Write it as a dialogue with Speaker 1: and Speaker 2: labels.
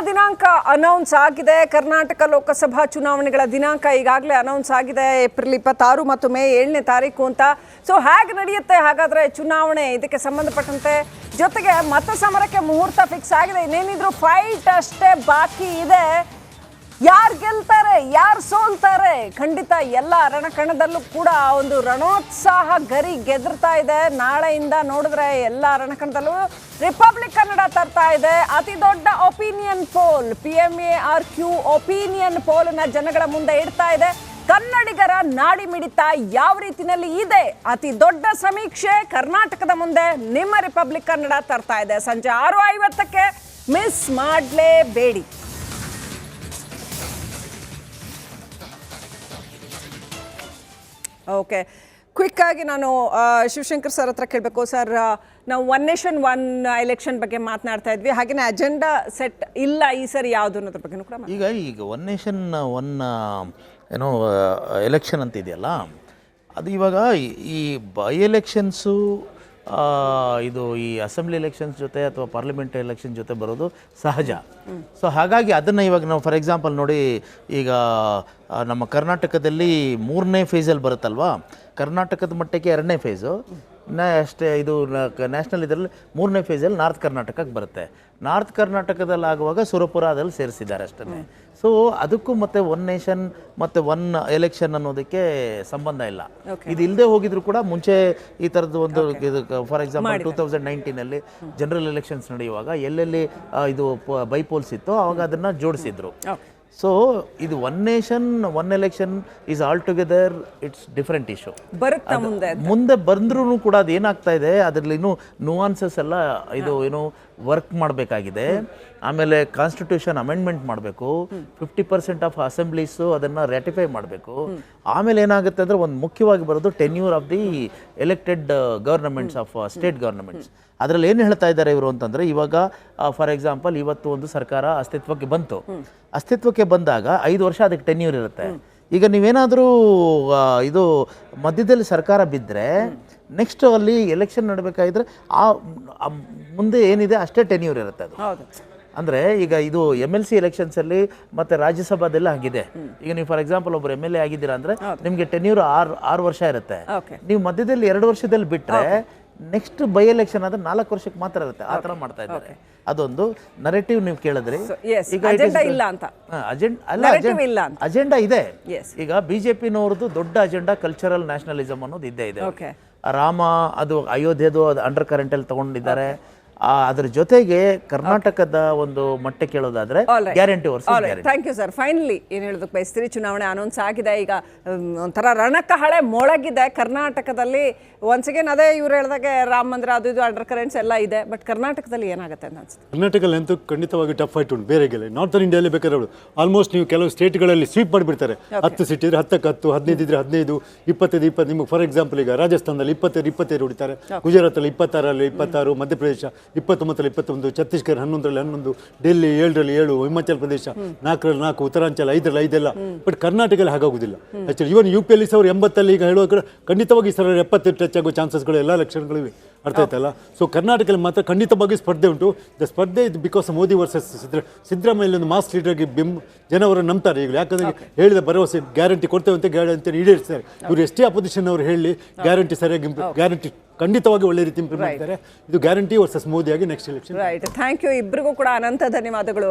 Speaker 1: ದಿನಾಂಕ ಅನೌನ್ಸ್ ಆಗಿದೆ. ಕರ್ನಾಟಕ ಲೋಕಸಭಾ ಚುನಾವಣೆಗಳ ದಿನಾಂಕ ಈಗಾಗಲೇ ಅನೌನ್ಸ್ ಆಗಿದೆ. ಏಪ್ರಿಲ್ 26 ಮತ್ತು ಮೇ 7ನೇ ತಾರೀಕು ಅಂತ. ಸೊ ಹೇಗೆ ನಡೆಯುತ್ತೆ ಹಾಗಾದ್ರೆ ಚುನಾವಣೆ, ಇದಕ್ಕೆ ಸಂಬಂಧಪಟ್ಟಂತೆ ಜೊತೆಗೆ ಮತ ಸಮರಕ್ಕೆ ಮುಹೂರ್ತ ಫಿಕ್ಸ್ ಆಗಿದೆ. ಇನ್ನೇನಿದ್ರು ಫೈಟ್ ಅಷ್ಟೇ ಬಾಕಿ ಇದೆ. ಯಾರು ಗೆಲ್ತಾರೆ, ಯಾರು ಸೋಲ್ತಾರೆ, ಖಂಡಿತ ಎಲ್ಲ ರಣಕಣದಲ್ಲೂ ಕೂಡ ಒಂದು ರಣೋತ್ಸಾಹ ಗರಿ ಗೆದರ್ತಾ ಇದೆ. ನಾಳೆಯಿಂದ ನೋಡಿದ್ರೆ ಎಲ್ಲ ರಣಕಣದಲ್ಲೂ ರಿಪಬ್ಲಿಕ್ ಕನ್ನಡ ತರ್ತಾ ಇದೆ ಅತಿ ದೊಡ್ಡ ಒಪಿನಿಯನ್ ಪೋಲ್. PMARQ ಒಪಿನಿಯನ್ ಪೋಲ್ನ ಜನಗಳ ಮುಂದೆ ಇಡ್ತಾ ಇದೆ. ಕನ್ನಡಿಗರ ನಾಡಿ ಮಿಡಿತ ಯಾವ ರೀತಿಯಲ್ಲಿ ಇದೆ, ಅತಿ ದೊಡ್ಡ ಸಮೀಕ್ಷೆ ಕರ್ನಾಟಕದ ಮುಂದೆ ನಿಮ್ಮ ರಿಪಬ್ಲಿಕ್ ಕನ್ನಡ ತರ್ತಾ ಇದೆ. ಸಂಜೆ 6:50ಕ್ಕೆ ಮಿಸ್ ಮಾಡಲೇಬೇಡಿ. ಓಕೆ, ಕ್ವಿಕ್ ಆಗಿ ನಾನು ಶಿವಶಂಕರ್ ಸರ್ ಹತ್ರ ಕೇಳಬೇಕು. ಸರ್, ನಾವು ಒನ್ ನೇಷನ್ ಒನ್ ಎಲೆಕ್ಷನ್ ಬಗ್ಗೆ ಮಾತನಾಡ್ತಾ ಇದ್ವಿ, ಹಾಗೆಯೇ ಅಜೆಂಡಾ ಸೆಟ್ ಇಲ್ಲ ಈ ಸರಿ ಯಾವುದು ಅನ್ನೋದ್ರ ಬಗ್ಗೆ ಕೂಡ
Speaker 2: ಈಗ ಒನ್ ನೇಷನ್ ಒನ್ ಏನೋ ಎಲೆಕ್ಷನ್ ಅಂತ ಇದೆಯಲ್ಲ, ಅದು ಇವಾಗ ಈ ಬೈ ಎಲೆಕ್ಷನ್ಸು ಇದು ಈ ಅಸೆಂಬ್ಲಿ ಎಲೆಕ್ಷನ್ಸ್ ಜೊತೆ ಅಥವಾ ಪಾರ್ಲಿಮೆಂಟ್ ಎಲೆಕ್ಷನ್ ಜೊತೆ ಬರೋದು ಸಹಜ. ಸೊ ಹಾಗಾಗಿ ಅದನ್ನು ಇವಾಗ ನಾವು ಫಾರ್ ಎಕ್ಸಾಂಪಲ್ ನೋಡಿ, ಈಗ ನಮ್ಮ ಕರ್ನಾಟಕದಲ್ಲಿ 3ನೇ ಫೇಸಲ್ಲಿ ಬರುತ್ತಲ್ವಾ, ಕರ್ನಾಟಕದ ಮಟ್ಟಕ್ಕೆ 2ನೇ ಫೇಸು, ಅಷ್ಟೇ ಇದು ನ್ಯಾಷನಲ್ ಇದರಲ್ಲಿ 3ನೇ ಫೇಸಲ್ಲಿ ನಾರ್ತ್ ಕರ್ನಾಟಕಕ್ಕೆ ಬರುತ್ತೆ. ನಾರ್ತ್ ಕರ್ನಾಟಕದಲ್ಲಿ ಆಗುವಾಗ ಸುರಪುರ ಅದಲ್ಲಿ ಸೇರಿಸಿದ್ದಾರೆ ಅಷ್ಟೇ. ಸೊ ಅದಕ್ಕೂ ಮತ್ತೆ ಒನ್ ನೇಷನ್ ಮತ್ತು ಒನ್ ಎಲೆಕ್ಷನ್ ಅನ್ನೋದಕ್ಕೆ ಸಂಬಂಧ ಇಲ್ಲ. ಇದು ಇಲ್ಲದೆ ಹೋಗಿದ್ರು ಕೂಡ ಮುಂಚೆ ಈ ಥರದ್ದು ಒಂದು ಇದು ಫಾರ್ ಎಕ್ಸಾಂಪಲ್ 2019ನಲ್ಲಿ ಜನರಲ್ ಎಲೆಕ್ಷನ್ಸ್ ನಡೆಯುವಾಗ ಎಲ್ಲೆಲ್ಲಿ ಇದು ಬೈಪೋಲ್ಸ್ ಇತ್ತು ಅವಾಗ ಅದನ್ನು ಜೋಡಿಸಿದ್ರು. ಸೊ ಇದು one nation one election is all together it's different issue. ಮುಂದೆ ಬಂದ್ರೂ ಕೂಡ ಅದು ಏನಾಗ್ತಾ ಇದೆ, ಅದರಲ್ಲಿ ಇನ್ನೂ ನುವಾನ್ಸಸ್ ಎಲ್ಲ ಇದು ಏನು ವರ್ಕ್ ಮಾಡಬೇಕಾಗಿದೆ. ಆಮೇಲೆ ಕಾನ್ಸ್ಟಿಟ್ಯೂಷನ್ ಅಮೆಂಡ್ಮೆಂಟ್ ಮಾಡಬೇಕು, 50% ಆಫ್ ಅಸೆಂಬ್ಲೀಸು ಅದನ್ನು ರ್ಯಾಟಿಫೈ ಮಾಡಬೇಕು. ಆಮೇಲೆ ಏನಾಗುತ್ತೆ ಅಂದರೆ ಒಂದು ಮುಖ್ಯವಾಗಿ ಬರೋದು tenure of the elected governments of state governments. ಅದರಲ್ಲಿ ಏನು ಹೇಳ್ತಾ ಇದ್ದಾರೆ ಇವರು ಅಂತಂದರೆ, ಇವಾಗ ಫಾರ್ ಎಕ್ಸಾಂಪಲ್ ಇವತ್ತು ಒಂದು ಸರ್ಕಾರ ಅಸ್ತಿತ್ವಕ್ಕೆ ಬಂತು, ಅಸ್ತಿತ್ವಕ್ಕೆ ಬಂದಾಗ 5 ವರ್ಷ ಅದಕ್ಕೆ ಟೆನ್ಯೂರ್ ಇರುತ್ತೆ. ಈಗ ನೀವೇನಾದರೂ ಇದು ಮಧ್ಯದಲ್ಲಿ ಸರ್ಕಾರ ಬಿದ್ದರೆ ನೆಕ್ಸ್ಟ್ ಅಲ್ಲಿ ಎಲೆಕ್ಷನ್ ನಡಬೇಕಾಗಿದ್ರೆ ಮುಂದೆ ಏನಿದೆ ಅಷ್ಟೇ ಟೆನ್ಯೂರ್ ಇರುತ್ತೆ ಅದು. ಅಂದರೆ ಈಗ ಇದು MLC ಎಲೆಕ್ಷನ್ಸಲ್ಲಿ ಮತ್ತು ರಾಜ್ಯಸಭಾದೆಲ್ಲ ಆಗಿದೆ. ಈಗ ನೀವು ಫಾರ್ ಎಕ್ಸಾಂಪಲ್ ಒಬ್ಬರು MLA ಆಗಿದ್ದೀರಾ ಅಂದರೆ ನಿಮಗೆ ಟೆನ್ಯೂರ್ 6 ವರ್ಷ ಇರುತ್ತೆ. ನೀವು ಮಧ್ಯದಲ್ಲಿ 2 ವರ್ಷದಲ್ಲಿ ಬಿಟ್ಟರೆ ನೆಕ್ಸ್ಟ್ ಬೈ ಎಲೆಕ್ಷನ್ ಆದರೆ 4 ವರ್ಷಕ್ಕೆ ಮಾತ್ರ ಇರುತ್ತೆ. ಆ ಥರ ಮಾಡ್ತಾ ಇದ್ದಾರೆ. ಅದೊಂದು ನರೇಟಿವ್ ನೀವು ಕೇಳಿದ್ರಿ. ಈಗ ಅಜೆಂಡಾ ಇದೆ. ಈಗ BJPನವ್ರದ್ದು ದೊಡ್ಡ ಅಜೆಂಡಾ ಕಲ್ಚರಲ್ ನ್ಯಾಷನಲಿಸಮ್ ಅನ್ನೋದು ಇದ್ದೇ ಇದೆ. ರಾಮ ಅದು ಅಯೋಧ್ಯೆದು ಅದು ಅಂಡರ್ ಕರೆಂಟ್ ಅಲ್ಲಿ ತಗೊಂಡಿದ್ದಾರೆ. ಅದ್ರ ಜೊತೆಗೆ ಕರ್ನಾಟಕದ ಒಂದು ಮಟ್ಟ ಕೇಳೋದಾದ್ರೆ guarantee versus.
Speaker 1: Thank you sir. Finally ಏನು ಹೇಳೋದಕ್ಕೆ ಬಯಸ್ತೀರಿ, ಚುನಾವಣೆ ಅನೌನ್ಸ್ ಆಗಿದೆ, ಈಗ ಒಂಥರ ರಣಕಹಳೆ ಮೊಳಗಿದೆ ಕರ್ನಾಟಕದಲ್ಲಿ. ಒನ್ಸ್ ಅಗೇನ್ ಅದೇ ಇವ್ರು ಹೇಳಿದಾಗೆ ರಾಮ ಮಂದಿರ ಅದು ಇದು ಅಂಡರ್ ಕರೆಂಟ್ಸ್ ಎಲ್ಲ ಇದೆ. ಬಟ್ ಕರ್ನಾಟಕದಲ್ಲಿ ಏನಾಗುತ್ತೆ ಅಂತ ಅನ್ಸುತ್ತೆ?
Speaker 3: ಕರ್ನಾಟಕದಲ್ಲಿ ಅಂತೂ ಖಂಡಿತವಾಗಿ ಟಫ್ ಫೈಟ್ ಉಂಟು. ಬೇರೆ ನಾರ್ತ್ ಇಂಡಿಯಾದಲ್ಲಿ ಬೇಕಾದ್ರೆ ಆಲ್ಮೋಸ್ಟ್ ನೀವು ಕೆಲವು ಸ್ಟೇಟ್ಗಳಲ್ಲಿ ಸ್ವೀಪ್ ಮಾಡಿಬಿಡ್ತಾರೆ. 10 ಸೀಟ್ ಇದ್ರೆ 10ಕ್ಕೆ 10, 15 ಇದ್ರೆ 15, 25 20. ನಿಮಗೆ ಫಾರ್ ಎಕ್ಸಾಂಪಲ್ ಈಗ ರಾಜಸ್ಥಾನದಲ್ಲಿ 25 ಹೊಡಿತಾರೆ, ಗುಜರಾತಲ್ಲಿ 26ರಲ್ಲಿ 26, ಮಧ್ಯಪ್ರದೇಶ 29ರಲ್ಲಿ 21, ಛತ್ತೀಸ್ಗಢ 11ರಲ್ಲಿ 11, ಡೆಲ್ಲಿ 7ರಲ್ಲಿ 7, ಹಿಮಾಚಲ ಪ್ರದೇಶ 4ರಲ್ಲಿ 4, ಉತ್ತರಾಂಚಲ 5ರಲ್ಲಿ 5 ಎಲ್ಲ. ಬಟ್ ಕರ್ನಾಟಕದಲ್ಲಿ ಹಾಗಾಗುದಿಲ್ಲ. ಆಕ್ಚುಲಿ ಈವನ್ UP ಅಲ್ಲಿ 80 ಈಗ ಹೇಳುವ ಕಡೆ ಖಂಡಿತವಾಗಿ 70 ಟಚ್ ಆಗೋ ಚಾನ್ಸಸ್ಗಳು ಎಲ್ಲ ಲಕ್ಷಣಗಳಿವೆ. ಅರ್ಥ ಆಯ್ತಲ್ಲ? ಸೊ ಕರ್ನಾಟಕದಲ್ಲಿ ಮಾತ್ರ ಖಂಡಿತವಾಗಿ ಸ್ಪರ್ಧೆ ಉಂಟು. ದ ಸ್ಪರ್ಧೆ ಇದು ಬಿಕಾಸ್ ಮೋದಿ ವರ್ಸಸ್ ಸಿದ್ದರಾಮಯ್ಯ ಒಂದು ಮಾಸ್ ಲೀಡರ್ ಆಗಿ ಜನವರನ್ನು ನಂಬ್ತಾರೆ ಈಗಲೂ. ಯಾಕಂದ್ರೆ ಹೇಳಿದ ಭರವಸೆ ಗ್ಯಾರಂಟಿ ಕೊಡ್ತೇವೆ ಅಂತ ಗ್ಯಾರಂಟಿ ಈಡೇರಿಸ್ತಾರೆ. ಇವರು ಎಷ್ಟೇ ಅಪೋಸಿಷನ್ ಅವರು ಹೇಳಿ ಗ್ಯಾರಂಟಿ ಸರಿಯಾಗಿ ಗ್ಯಾರಂಟಿ ಖಂಡಿತವಾಗಿ ಒಳ್ಳೆ ರೀತಿ ಇಂಪ್ಲಿಮೆಂಟ್ ಮಾಡ್ತಾರೆ. ಇದು ಗ್ಯಾರಂಟಿ ವರ್ಸಸ್ ಮೋದಿಯಾಗಿ next election.
Speaker 1: Right. Thank you ಇಬ್ಬರಿಗೂ ಕೂಡ ಅನಂತ ಧನ್ಯವಾದಗಳು.